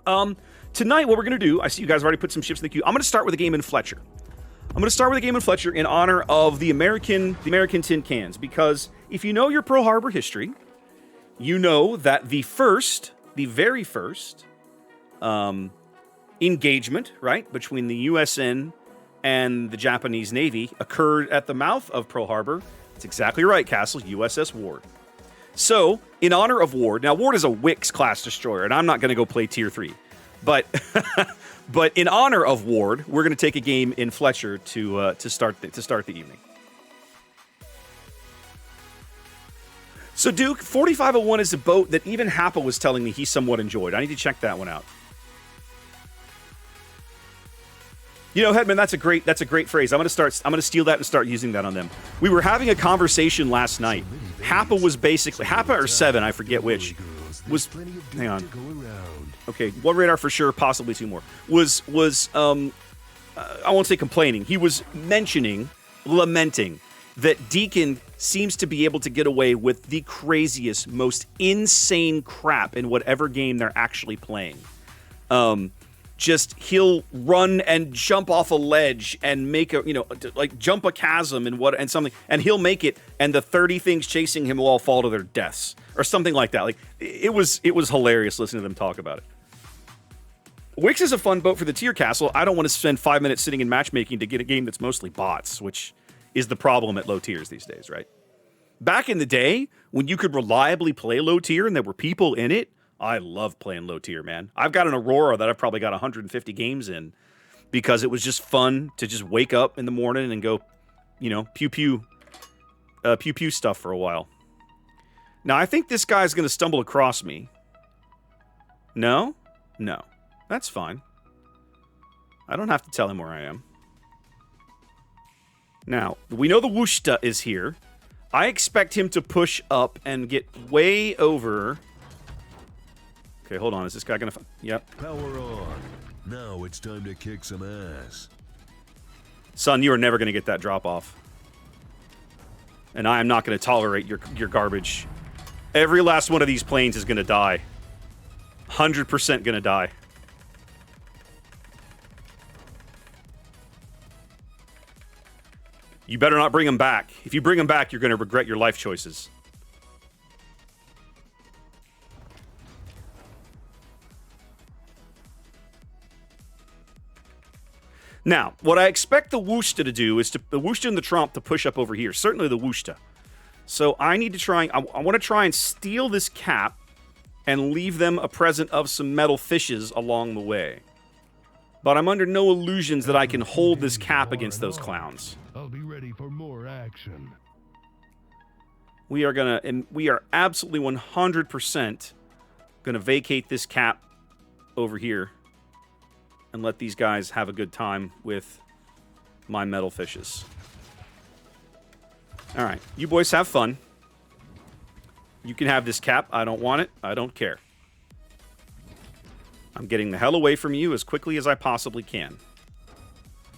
Tonight, what we're going to do, I see you guys already put some ships in the queue. I'm going to start with a game in Fletcher. I'm going to start with a game in Fletcher in honor of the American tin cans, because if you know your Pearl Harbor history, you know that the very first engagement, right, between the USN and the Japanese Navy occurred at the mouth of Pearl Harbor. It's exactly right, Castle, USS Ward. So, in honor of Ward, now Ward is a Wix-class destroyer, and I'm not going to go play Tier 3, but but in honor of Ward, we're going to take a game in Fletcher to start the evening. So, Duke, 4501 is a boat that even Happa was telling me he somewhat enjoyed. I need to check that one out. You know, Headman, that's a great phrase. I'm going to steal that and start using that on them. We were having a conversation last night. Happa was basically Happa or Seven, I forget which. Was hang on. Okay, one radar for sure, possibly two more. Was I won't say complaining. He was lamenting that Deacon seems to be able to get away with the craziest, most insane crap in whatever game they're actually playing. Just he'll run and jump off a ledge and make a, like jump a chasm and something, and he'll make it, and the 30 things chasing him will all fall to their deaths or something like that. Like it was hilarious listening to them talk about it. Wix is a fun boat for the tier castle. I don't want to spend 5 minutes sitting in matchmaking to get a game that's mostly bots, which is the problem at low tiers these days, right? Back in the day when you could reliably play low tier and there were people in it, I love playing low tier, man. I've got an Aurora that I've probably got 150 games in because it was just fun to just wake up in the morning and go, pew stuff for a while. Now, I think this guy's going to stumble across me. No. That's fine. I don't have to tell him where I am. Now, we know the Wushta is here. I expect him to push up and get way over... Okay, hold on. Is this guy gonna... Yep. Power on. Now it's time to kick some ass. Son, you are never gonna get that drop off. And I am not gonna tolerate your garbage. Every last one of these planes is gonna die. 100% gonna die. You better not bring them back. If you bring them back, you're gonna regret your life choices. Now, what I expect the Wushta to do is the Wushta and the Tromp to push up over here. Certainly the Wushta. So I need to try... I want to try and steal this cap and leave them a present of some metal fishes along the way. But I'm under no illusions that I can hold this cap against those clowns. I'll be ready for more action. We are absolutely 100% gonna vacate this cap over here and let these guys have a good time with my metal fishes. All right, you boys have fun. You can have this cap. I don't want it. I don't care. I'm getting the hell away from you as quickly as I possibly can.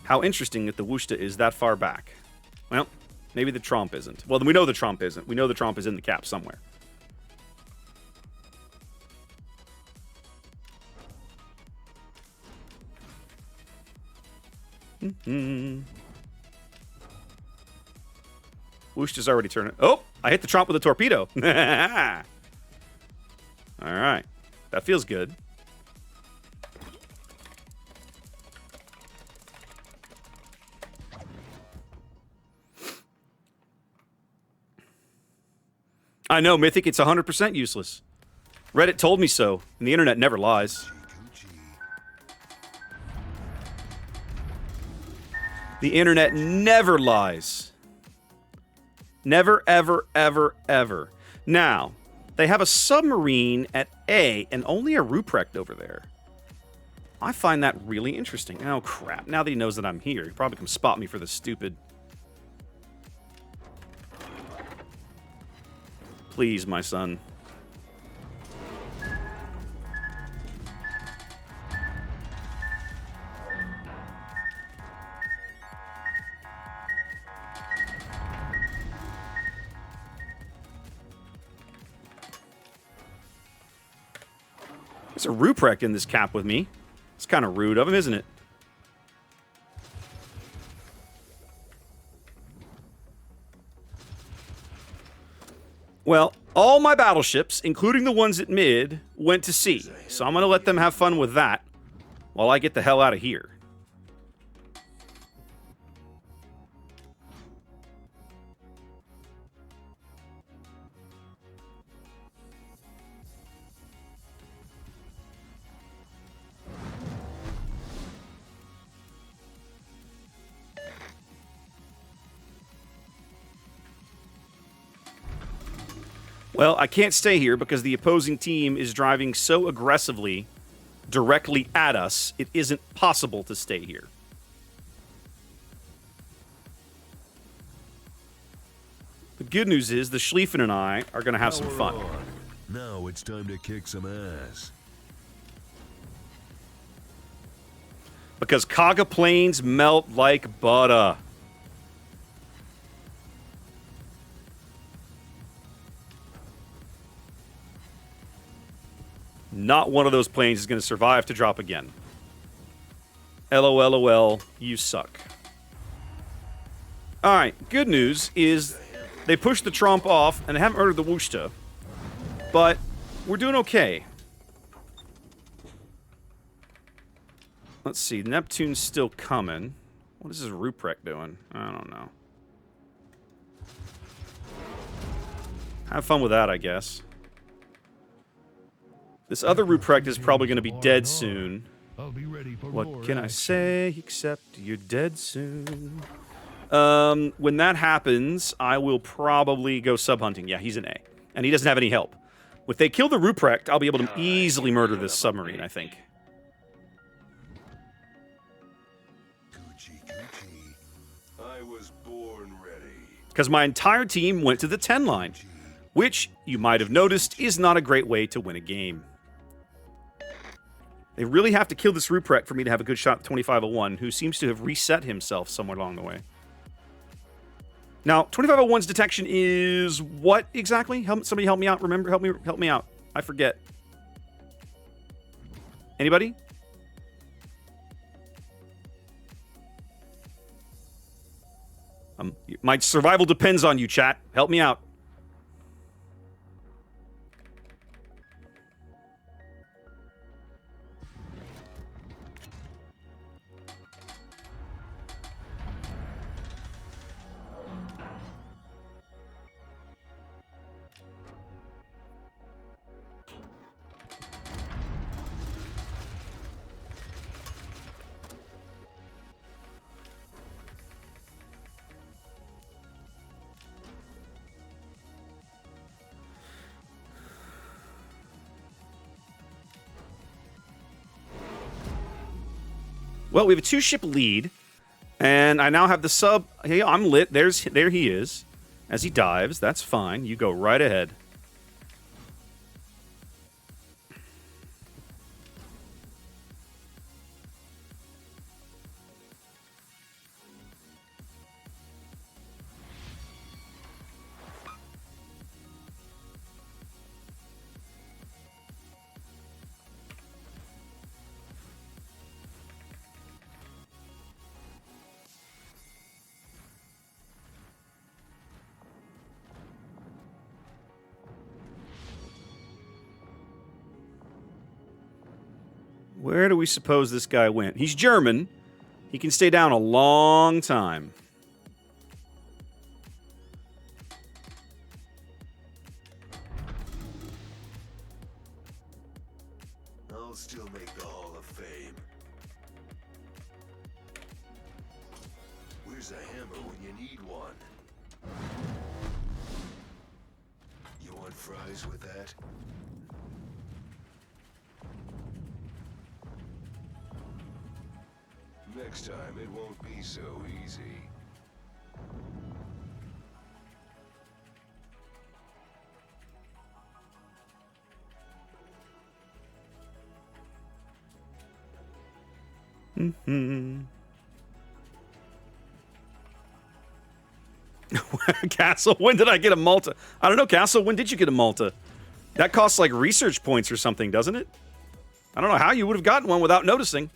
How interesting that the Wushta is that far back. Well, maybe the Tromp isn't. Well, then we know the Tromp isn't. We know the Tromp is in the cap somewhere. Wushta's already turning. Oh, I hit the Tromp with a torpedo. All right. That feels good. I know, Mythic, it's 100% useless. Reddit told me so, and the internet never lies. The internet never lies. Never, ever, ever, ever. Now, they have a submarine at A and only a Ruprecht over there. I find that really interesting. Oh, crap. Now that he knows that I'm here, he probably can spot me for this stupid... Please, my son. There's a Ruprecht in this cap with me. It's kind of rude of him, isn't it? Well, all my battleships, including the ones at mid, went to sea. So I'm going to let them have fun with that while I get the hell out of here. Well, I can't stay here because the opposing team is driving so aggressively directly at us, it isn't possible to stay here. The good news is the Schlieffen and I are going to have some fun. Now it's time to kick some ass. Because Kaga planes melt like butter. Not one of those planes is going to survive to drop again. LOLOL, you suck. Alright, good news is they pushed the Tromp off and they haven't murdered the Wushta. But we're doing okay. Let's see, Neptune's still coming. What is this Ruprecht doing? I don't know. Have fun with that, I guess. This other Ruprecht is probably going to be dead soon. What can I say except you're dead soon? When that happens, I will probably go sub-hunting. Yeah, he's an A. And he doesn't have any help. If they kill the Ruprecht, I'll be able to easily murder this submarine, I think. I was born ready. Because my entire team went to the 10 line, which, you might have noticed, is not a great way to win a game. They really have to kill this Ruprecht for me to have a good shot at 2501, who seems to have reset himself somewhere along the way. Now, 2501's detection is what exactly? Somebody help me out. Remember, help me out. I forget. Anybody? My survival depends on you, chat. Help me out. Well, we have a 2-ship lead, and I now have the sub. Hey, I'm lit. There he is. As he dives, that's fine. You go right ahead. Where do we suppose this guy went? He's German. He can stay down a long time. I'll still make the Hall of Fame. Where's a hammer when you need one? You want fries with that? Next time, it won't be so easy. Castle, when did I get a Malta? I don't know, Castle, when did you get a Malta? That costs like research points or something, doesn't it? I don't know how you would have gotten one without noticing.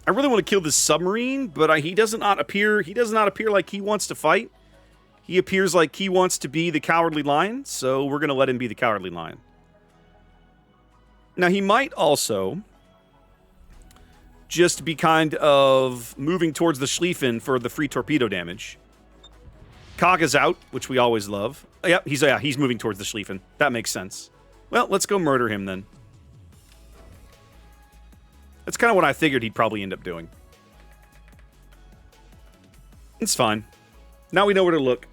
I really want to kill this submarine, but he does not appear like he wants to fight. He appears like he wants to be the Cowardly Lion, so we're going to let him be the Cowardly Lion. Now, he might also just be kind of moving towards the Schlieffen for the free torpedo damage. Kaga's out, which we always love. Yep, he's moving towards the Schlieffen. That makes sense. Well, let's go murder him then. That's kind of what I figured he'd probably end up doing. It's fine. Now we know where to look.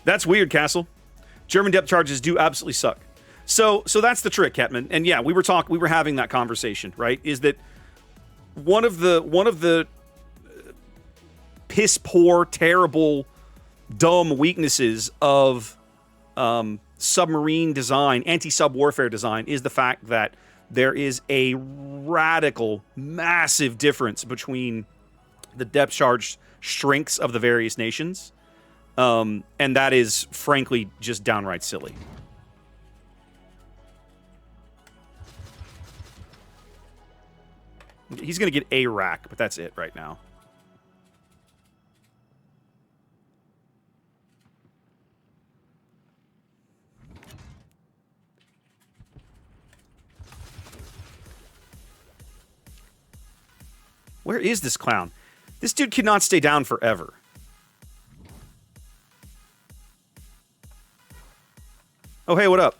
That's weird, Castle. German depth charges do absolutely suck. So that's the trick, Hetman. And yeah, we were having that conversation, right? Is that one of the piss poor, terrible, dumb weaknesses of submarine design, anti-sub warfare design, is the fact that there is a radical, massive difference between the depth charge strengths of the various nations. And that is, frankly, just downright silly. He's going to get a rack, but that's it right now. Where is this clown? This dude cannot stay down forever. Oh, hey, what up?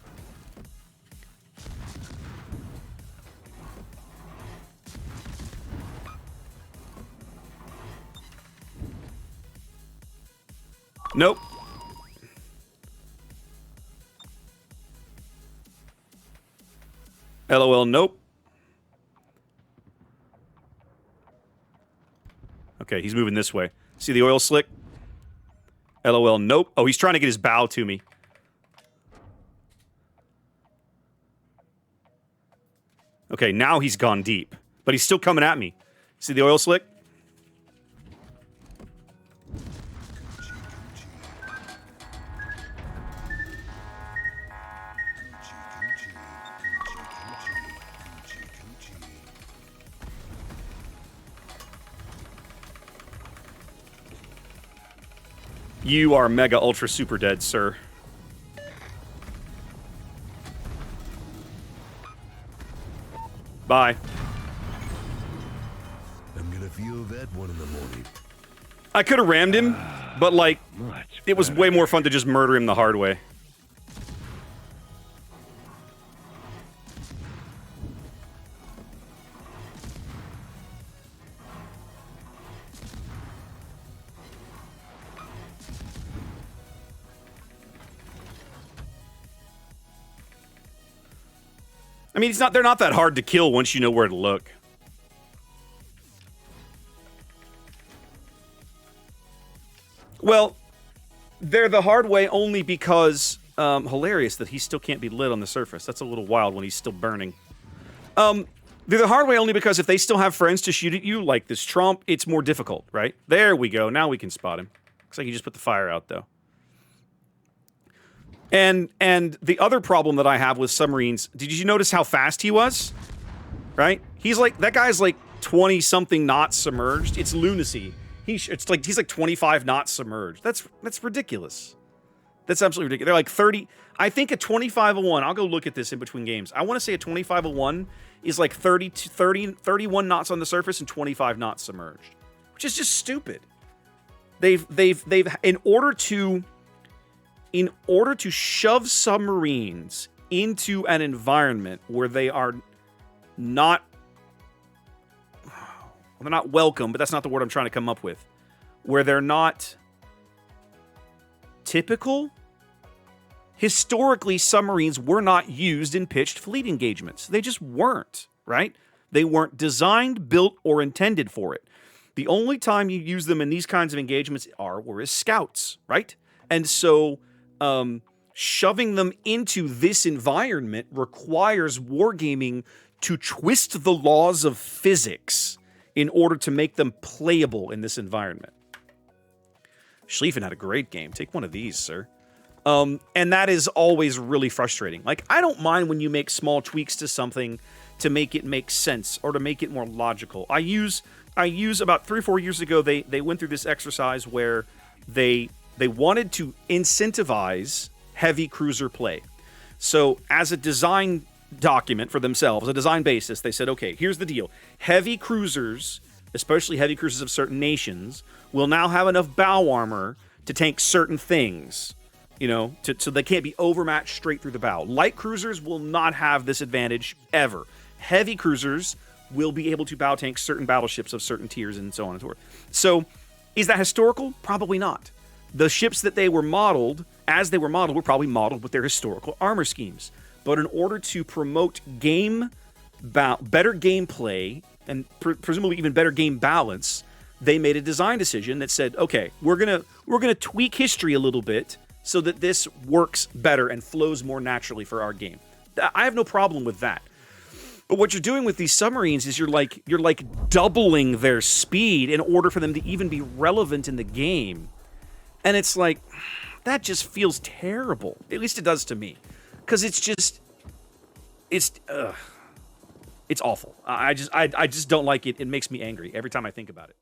Nope. LOL, nope. Okay, he's moving this way. See the oil slick? LOL, nope. Oh, he's trying to get his bow to me. Okay, now he's gone deep. But he's still coming at me. See the oil slick? You are mega ultra super dead, sir. Bye. I'm gonna feel that one in the morning. I could have rammed him, but like, it was way more fun to just murder him the hard way. I mean, they're not that hard to kill once you know where to look. Well, they're the hard way only because, hilarious that he still can't be lit on the surface. That's a little wild when he's still burning. They're the hard way only because if they still have friends to shoot at you, like this Trump, it's more difficult, right? There we go. Now we can spot him. Looks like he just put the fire out, though. And the other problem that I have with submarines, did you notice how fast he was? Right? He's like, that guy's like 20-something knots submerged. It's lunacy. He's like 25 knots submerged. That's ridiculous. That's absolutely ridiculous. They're like 30. I think a 2501, I'll go look at this in between games. I want to say a 2501 is like 31 knots on the surface and 25 knots submerged, which is just stupid. They've in order to shove submarines into an environment where they are not, well, they're not welcome, but that's not the word I'm trying to come up with, where they're not typical. Historically, submarines were not used in pitched fleet engagements. They just weren't, right? They weren't designed, built, or intended for it. The only time you use them in these kinds of engagements were as scouts, right? And so shoving them into this environment requires wargaming to twist the laws of physics in order to make them playable in this environment. Schlieffen had a great game. Take one of these, sir. And that is always really frustrating. Like, I don't mind when you make small tweaks to something to make it make sense or to make it more logical. I use about 3 or 4 years ago, they went through this exercise where they wanted to incentivize heavy cruiser play. So as a design document for themselves, a design basis, they said, okay, here's the deal. Heavy cruisers, especially heavy cruisers of certain nations, will now have enough bow armor to tank certain things, you know, so they can't be overmatched straight through the bow. Light cruisers will not have this advantage ever. Heavy cruisers will be able to bow tank certain battleships of certain tiers and so on and so forth. So, is that historical? Probably not. The ships that they were modeled, as they were modeled, were probably modeled with their historical armor schemes. But in order to promote better gameplay and presumably even better game balance, they made a design decision that said, okay, we're gonna tweak history a little bit so that this works better and flows more naturally for our game. I have no problem with that. But what you're doing with these submarines is you're like doubling their speed in order for them to even be relevant in the game. And it's like, that just feels terrible. At least it does to me. Because it's awful. I just don't like it. It makes me angry every time I think about it.